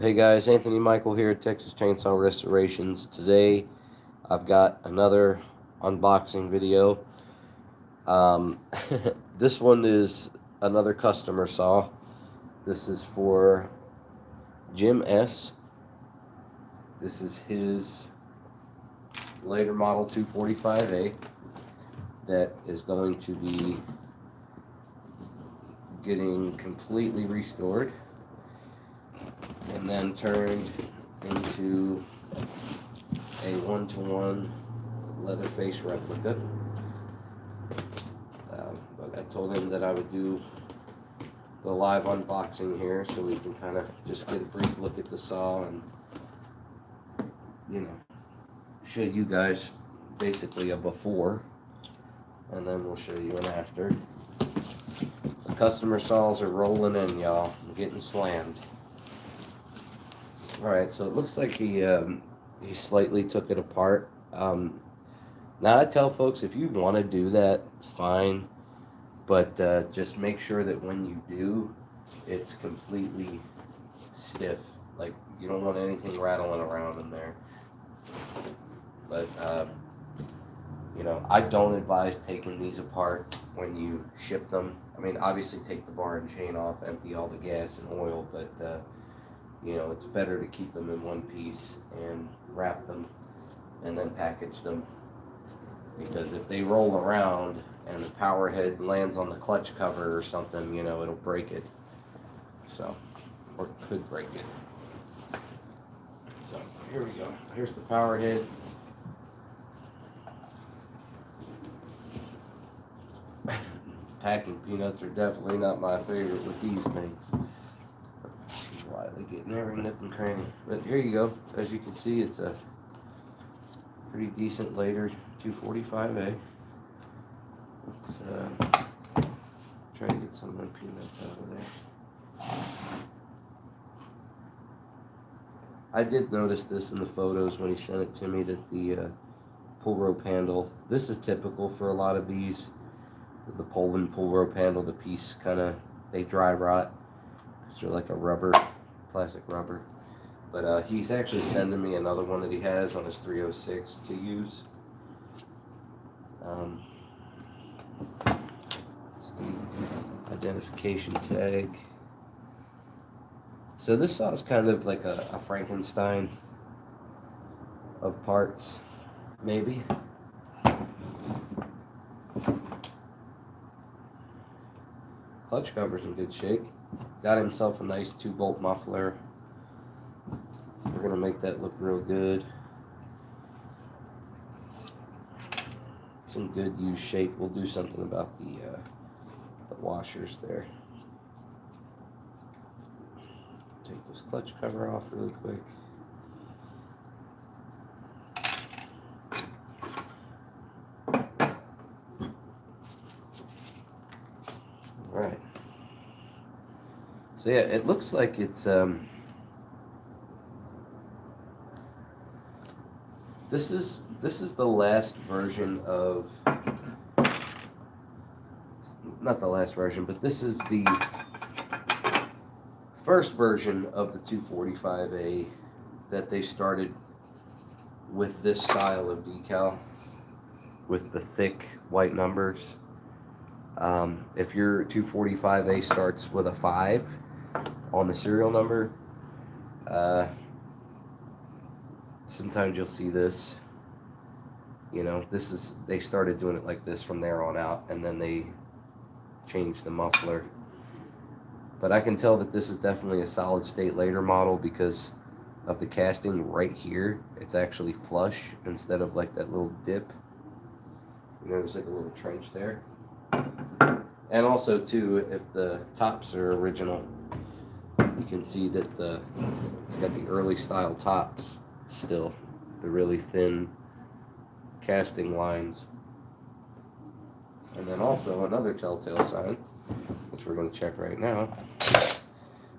Hey guys, Anthony Michael here at Texas Chainsaw Restorations. Today I've got another unboxing video. Um, this one is another customer saw. This is for Jim S. This is his later model 245A that is going to be getting completely restored and then turned into a one-to-one Leatherface replica. But I told him that I would do the live unboxing here so we can kind of just get a brief look at the saw and, show you guys basically a before, and then we'll show you an after. The customer saws are rolling in, y'all. I'm getting slammed. Alright, so it looks like he slightly took it apart. Now I tell folks, if you want to do that, fine, but just make sure that when you do, it's completely stiff. Like, you don't want anything rattling around in there. But I don't advise taking these apart when you ship them. I mean, obviously take the bar and chain off, empty all the gas and oil, but it's better to keep them in one piece and wrap them and then package them, because if they roll around and the power head lands on the clutch cover or something, it'll break it. So, or could break it. So here we go. Here's the power head. Packing peanuts are definitely not my favorite with these things. Slightly getting every nook and cranny. But here you go. As you can see, it's a pretty decent later 245A. Let's try to get some of the peanuts out of there. I did notice this in the photos when he sent it to me, that the pull rope handle, this is typical for a lot of these. The Poland pull rope handle, the piece they dry rot. They're like a rubber, plastic rubber. But he's actually sending me another one that he has on his 306 to use. It's the identification tag. So this saw is kind of like a Frankenstein of parts, maybe. Clutch cover's in good shape. Got himself a nice 2-bolt muffler. We're gonna make that look real good. It's in good used shape. We'll do something about the washers there. Take this clutch cover off really quick. Alright. So yeah, it looks like it's this is the last version of, not the last version, but this is the first version of the 245A that they started with this style of decal with the thick white numbers. If your 245A starts with a 5 on the serial number, sometimes you'll see this. They started doing it like this from there on out, and then they changed the muffler. But I can tell that this is definitely a solid state later model because of the casting right here. It's actually flush instead of like that little dip. There's like a little trench there. And also too, if the tops are original, you can see that it's got the early style tops still, the really thin casting lines. And then also another telltale sign, which we're going to check right now,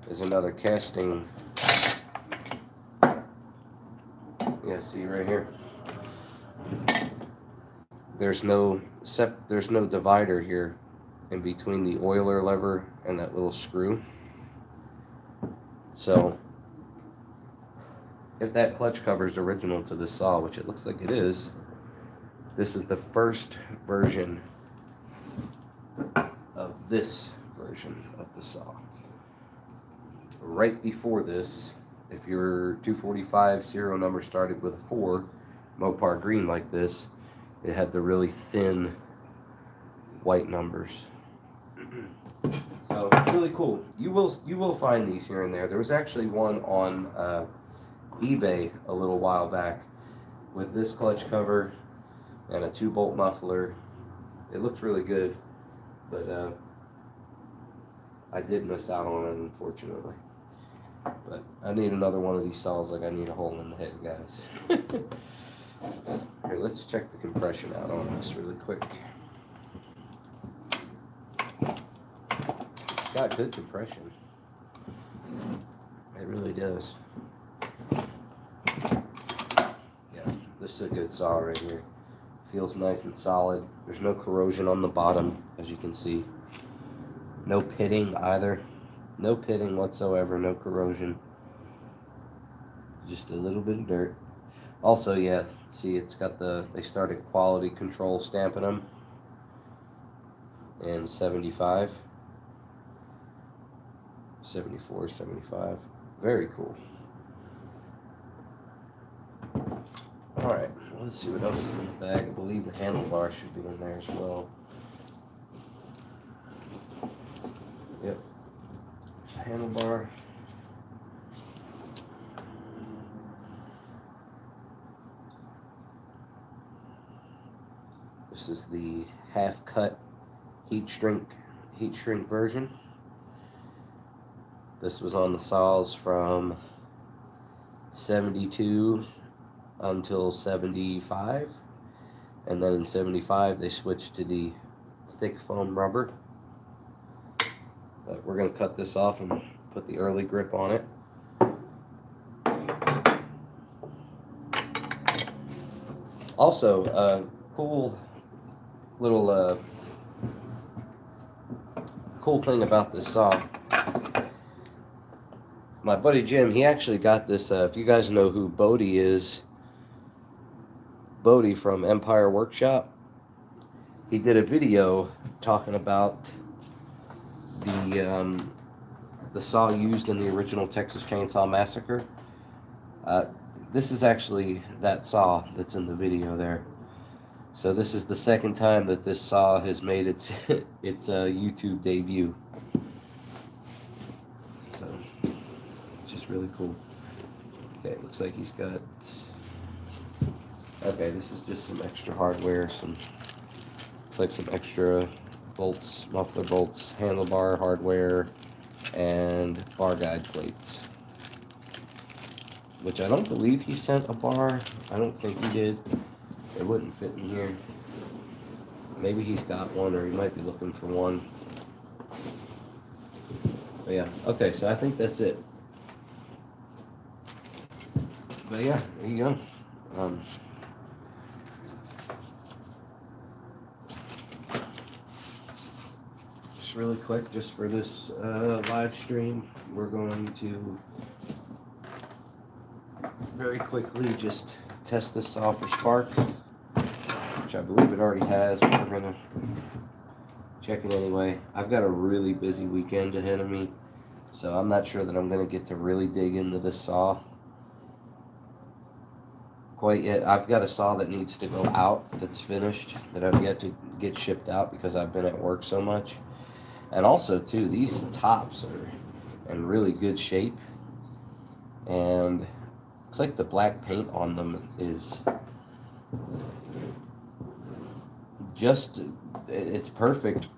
is another casting. Yeah, see right here. There's no divider here in between the oiler lever and that little screw. So if that clutch cover is original to this saw, which it looks like it is, this is the first version of this version of the saw. Right before this, if your 245 serial number started with a 4, Mopar green like this, it had the really thin white numbers. So it's really cool. You will find these here and there. There was actually one on eBay a little while back with this clutch cover and a 2-bolt muffler. It looked really good, but I did miss out on it, unfortunately. But I need another one of these saws like I need a hole in the head, guys. Here, let's check the compression out on this really quick. It's got good compression. It really does. Yeah, this is a good saw right here. Feels nice and solid. There's no corrosion on the bottom, as you can see. No pitting either. No pitting whatsoever, no corrosion. Just a little bit of dirt. Also, yeah, see, it's got they started quality control stamping them in 75, 74, 75. Very cool. Alright, let's see what else is in the bag. I believe the handlebar should be in there as well. Yep. Handlebar. This is the half-cut heat shrink version. This was on the saws from 72 until 75, and then in 75 they switched to the thick foam rubber. But we're going to cut this off and put the early grip on it. Also, cool little cool thing about this saw. My buddy Jim, he actually got this. If you guys know who Bodie is, Bodie from Empire Workshop, he did a video talking about the saw used in the original Texas Chainsaw Massacre. This is actually that saw that's in the video there. So this is the second time that this saw has made its YouTube debut. So, which is really cool. Okay, it looks like he's got. Okay, this is just some extra hardware. Looks like some extra bolts, muffler bolts, handlebar hardware, and bar guide plates. Which I don't believe he sent a bar. I don't think he did. It wouldn't fit in here. Maybe he's got one, or he might be looking for one. But yeah, okay, so I think that's it. But yeah, there you go. Just really quick, just for this live stream, we're going to very quickly just test this saw for spark, which I believe it already has, but we're gonna check it anyway. I've got a really busy weekend ahead of me, so I'm not sure that I'm gonna get to really dig into this saw quite yet. I've got a saw that needs to go out that's finished, that I've yet to get shipped out because I've been at work so much. And also too, these tops are in really good shape, and looks like the black paint on them is just, it's perfect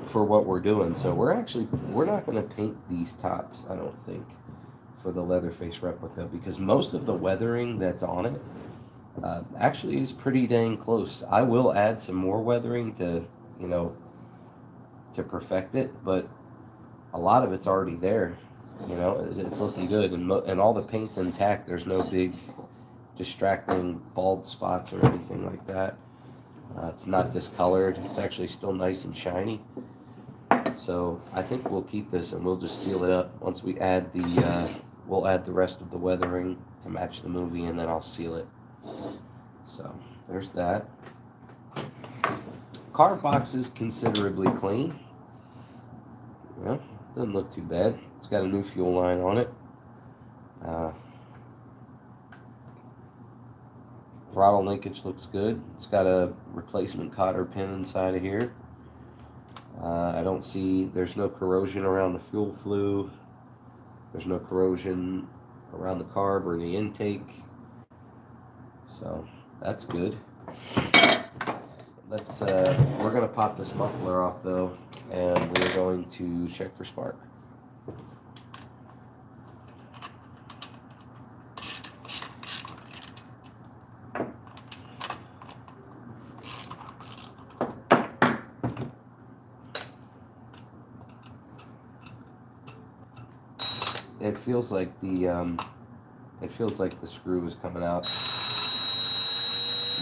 for what we're doing. So we're not going to paint these tops, I don't think, for the Leatherface replica, because most of the weathering that's on it actually is pretty dang close. I will add some more weathering to, to perfect it, but a lot of it's already there. It's looking good, and all the paint's intact. There's no big distracting bald spots or anything like that. It's not discolored. It's actually still nice and shiny. So I think we'll keep this, and we'll just seal it up once we add the we'll add the rest of the weathering to match the movie, and then I'll seal it. So there's that. Car box is considerably clean. Well, doesn't look too bad. It's got a new fuel line on it. Throttle linkage looks good. It's got a replacement cotter pin inside of here. I don't see, there's no corrosion around the fuel flue. There's no corrosion around the carb or the intake. So that's good. We're gonna pop this muffler off though, and we're going to check for spark. It feels like the screw is coming out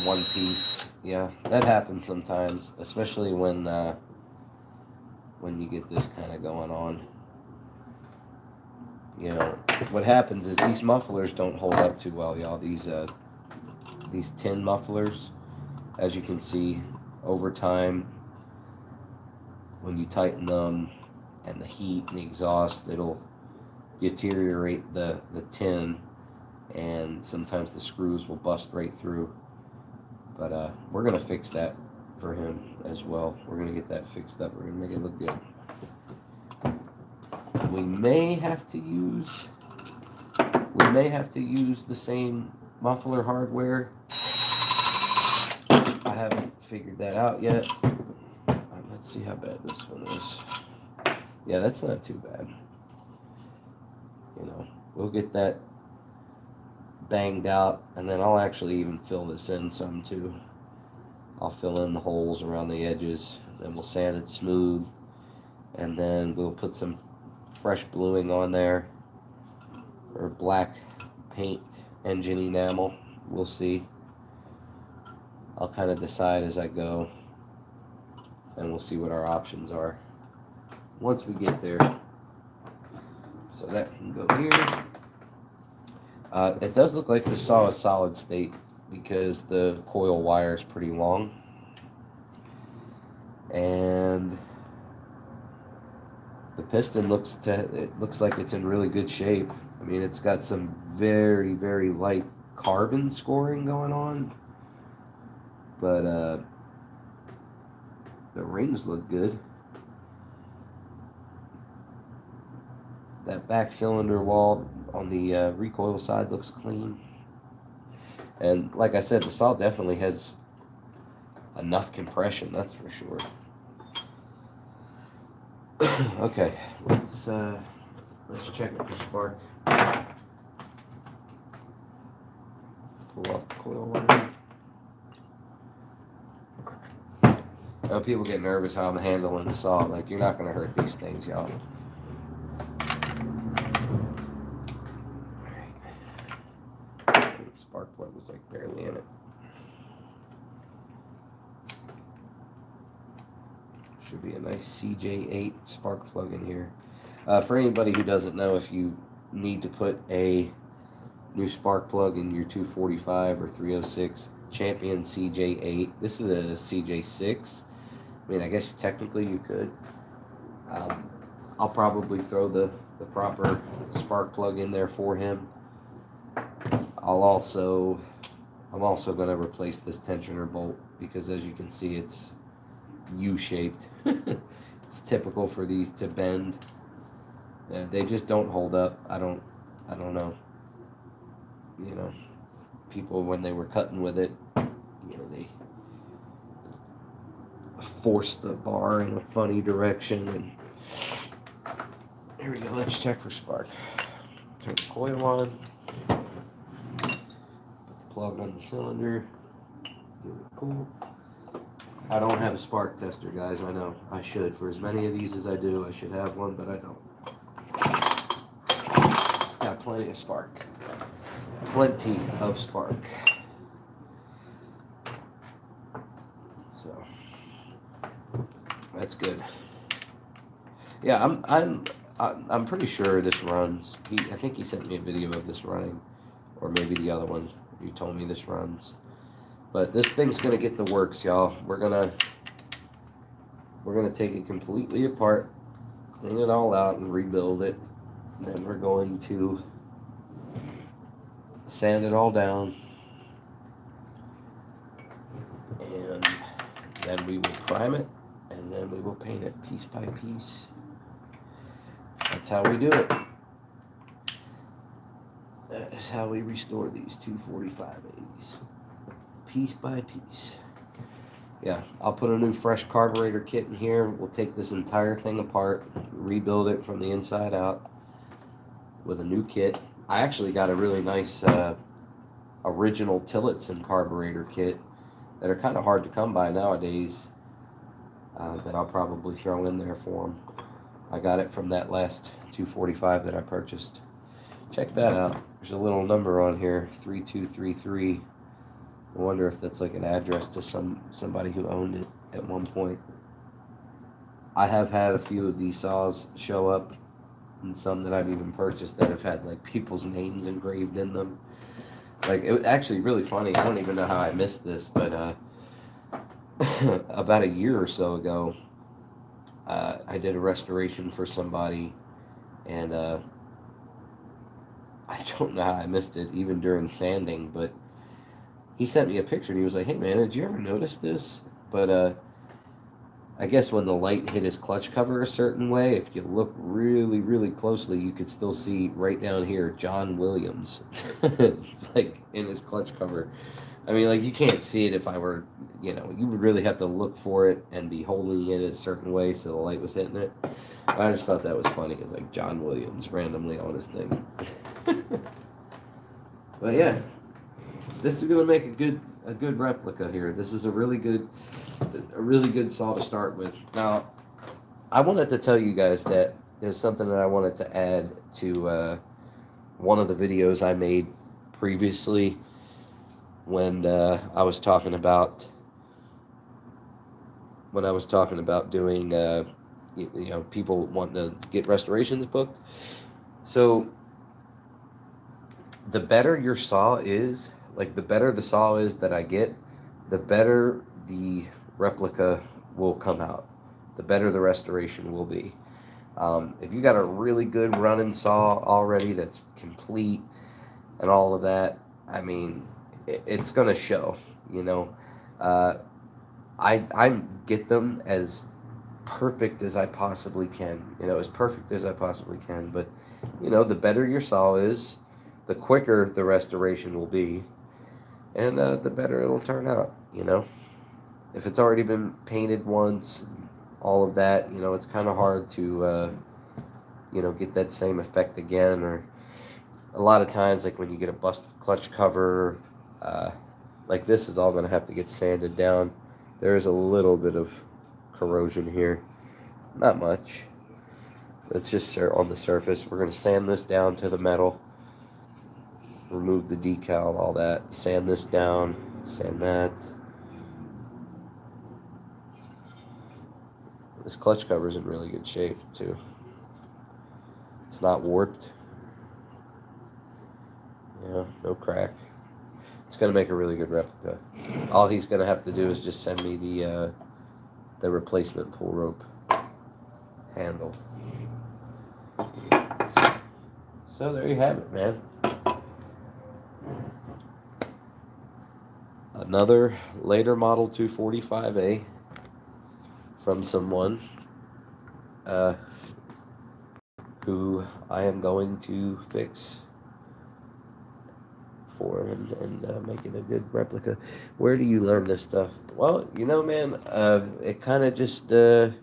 one piece. Yeah, that happens sometimes, especially when you get this kind of going on. You know, what happens is these mufflers don't hold up too well, y'all. These tin mufflers, as you can see, over time, when you tighten them and the heat and the exhaust, it'll deteriorate the tin, and sometimes the screws will bust right through. But we're gonna fix that for him as well. We're gonna get that fixed up. We're gonna make it look good. We may have to use the same muffler hardware. I haven't figured that out yet. Let's see how bad this one is. Yeah, that's not too bad. You know, we'll get that banged out, and then I'll actually even fill this in some too. I'll fill in the holes around the edges, then we'll sand it smooth, and then we'll put some fresh bluing on there, or black paint engine enamel. We'll see. I'll kind of decide as I go, and we'll see what our options are once we get there. So that can go here. It does look like the saw is solid state because the coil wire is pretty long. And the piston looks like it's in really good shape. I mean, it's got some very, very light carbon scoring going on. But the rings look good. That back cylinder wall on the recoil side looks clean. And like I said, the saw definitely has enough compression, that's for sure. Okay, let's check it for spark. Pull off the coil wire. I know people get nervous how I'm handling the saw. Like, you're not going to hurt these things, y'all. Spark plug was like barely in it. Should be a nice CJ8 spark plug in here. For anybody who doesn't know, if you need to put a new spark plug in your 245 or 306 Champion CJ8, this is a CJ6. I mean, I guess technically you could. I'll probably throw the proper spark plug in there for him. I'm also going to replace this tensioner bolt because, as you can see, it's U-shaped. It's typical for these to bend. Yeah, they just don't hold up. I don't know. You know, people, when they were cutting with it, you know, they forced the bar in a funny direction. And here we go. Let's check for spark. Turn the coil on. Put the plug on the cylinder. Give it a pull. I don't have a spark tester, guys. I know I should. For as many of these as I do, I should have one, but I don't. It's got plenty of spark. Plenty of spark. So that's good. Yeah, I'm pretty sure this runs. I think he sent me a video of this running, or maybe the other one. You told me this runs. But this thing's gonna get the works, y'all. We're gonna take it completely apart, clean it all out, and rebuild it. And then we're going to sand it all down, and then we will prime it, and then we will paint it piece by piece. That's how we do it. That is how we restore these 24580s, piece by piece. Yeah, I'll put a new fresh carburetor kit in here. We'll take this entire thing apart, rebuild it from the inside out with a new kit. I actually got a really nice original Tillotson carburetor kit that are kind of hard to come by nowadays, that I'll probably throw in there for them. I got it from that last 245 that I purchased. Check that out. There's a little number on here, 3233. I wonder if that's like an address to somebody who owned it at one point. I have had a few of these saws show up, and some that I've even purchased that have had like people's names engraved in them. Like, it was actually really funny. I don't even know how I missed this, but about a year or so ago, I did a restoration for somebody, and I don't know how I missed it, even during sanding, but he sent me a picture, and he was like, "Hey man, did you ever notice this?" But I guess when the light hit his clutch cover a certain way, if you look really, really closely, you could still see right down here, John Williams, like in his clutch cover. I mean, like, you can't see it if I were, you would really have to look for it and be holding it a certain way so the light was hitting it. I just thought that was funny. It's like John Williams randomly on his thing. But yeah, this is gonna make a good replica here. This is a really good saw to start with. Now, I wanted to tell you guys that there's something that I wanted to add to one of the videos I made previously when I was talking about doing people wanting to get restorations booked. So the better your saw is, like the better the saw is that I get, the better the replica will come out, the better the restoration will be. If you got a really good running saw already that's complete and all of that, I mean, it's gonna show. I get them as perfect as I possibly can, as perfect as I possibly can. But the better your saw is, the quicker the restoration will be, and the better it'll turn out. If it's already been painted once, all of that, it's kind of hard to get that same effect again. Or a lot of times, like when you get a busted clutch cover, like this is all going to have to get sanded down. There is a little bit of corrosion here, not much. It's just on the surface. We're going to sand this down to the metal, remove the decal, all that, sand this down, sand that. This clutch cover is in really good shape too. It's not warped. No crack. It's going to make a really good replica. All he's going to have to do is just send me the replacement pull rope handle. So there you have it, man. Another later model 245A from someone who I am going to fix for and make it a good replica. Where do you learn this stuff? Well, man, it kind of just I've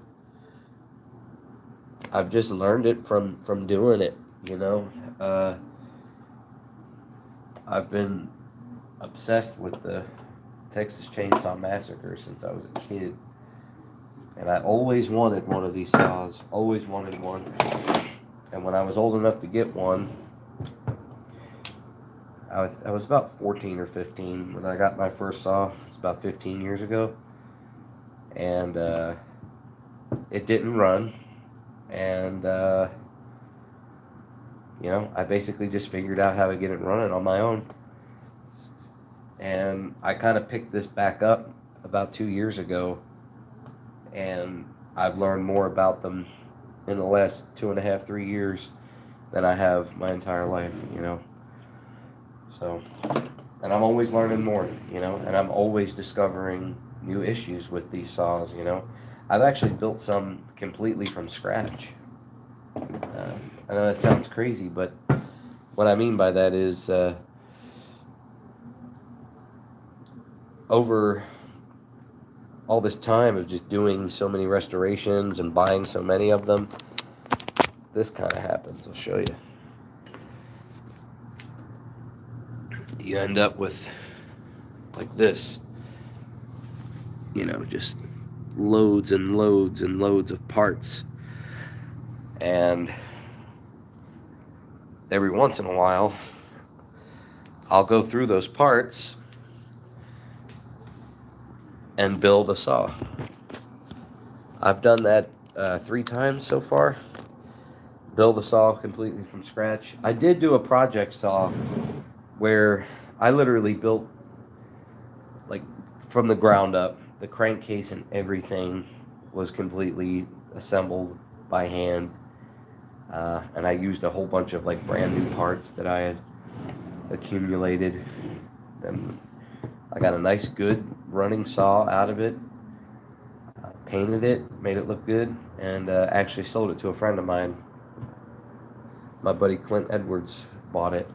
just learned it from doing it. I've been obsessed with the Texas Chainsaw Massacre since I was a kid, and I always wanted one of these saws. Always wanted one. And when I was old enough to get one, I was about 14 or 15 when I got my first saw. It's about 15 years ago. And it didn't run. And you know, I basically just figured out how to get it running on my own. And I kind of picked this back up about 2 years ago, and I've learned more about them in the last 2.5, 3 years than I have my entire life, you know. So, and I'm always learning more, you know, and I'm always discovering new issues with these saws, you know. I've actually built some completely from scratch. I know that sounds crazy, but what I mean by that is over all this time of just doing so many restorations and buying so many of them, this kind of happens. I'll show you. You end up with like this, you know, just loads and loads and loads of parts. And every once in a while, I'll go through those parts and build a saw. I've done that 3 times so far. Build a saw completely from scratch. I did do a project saw where I literally built, like, from the ground up. The crankcase and everything was completely assembled by hand. And I used a whole bunch of like brand new parts that I had accumulated. And I got a nice, good running saw out of it. Painted it, made it look good, and actually sold it to a friend of mine. My buddy Clint Edwards bought it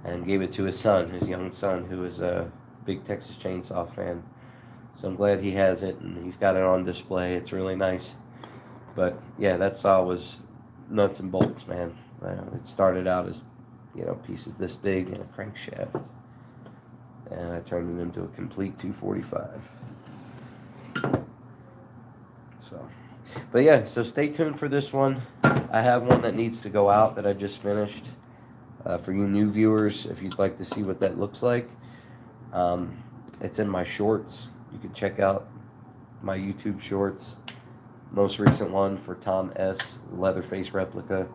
and gave it to his son, his young son, who is a big Texas Chainsaw fan. So I'm glad he has it, and he's got it on display. It's really nice. But yeah, that saw was nuts and bolts, man. It started out as, you know, pieces this big and a crankshaft, and I turned it into a complete 245. So, but yeah, so stay tuned for this one. I have one that needs to go out that I just finished. For you new viewers, if you'd like to see what that looks like, it's in my shorts. You can check out my YouTube shorts. Most recent one for Tom S. Leatherface replica.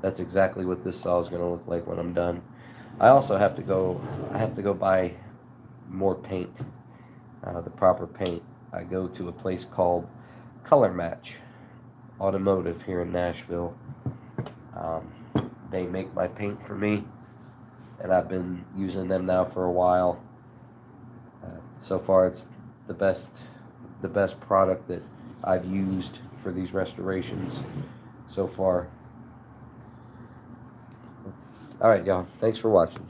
That's exactly what this saw is going to look like when I'm done. I also have to go buy more paint, the proper paint. I go to a place called Color Match Automotive here in Nashville. They make my paint for me, and I've been using them now for a while. So far, it's the best product that I've used for these restorations so far. All right, y'all. Thanks for watching.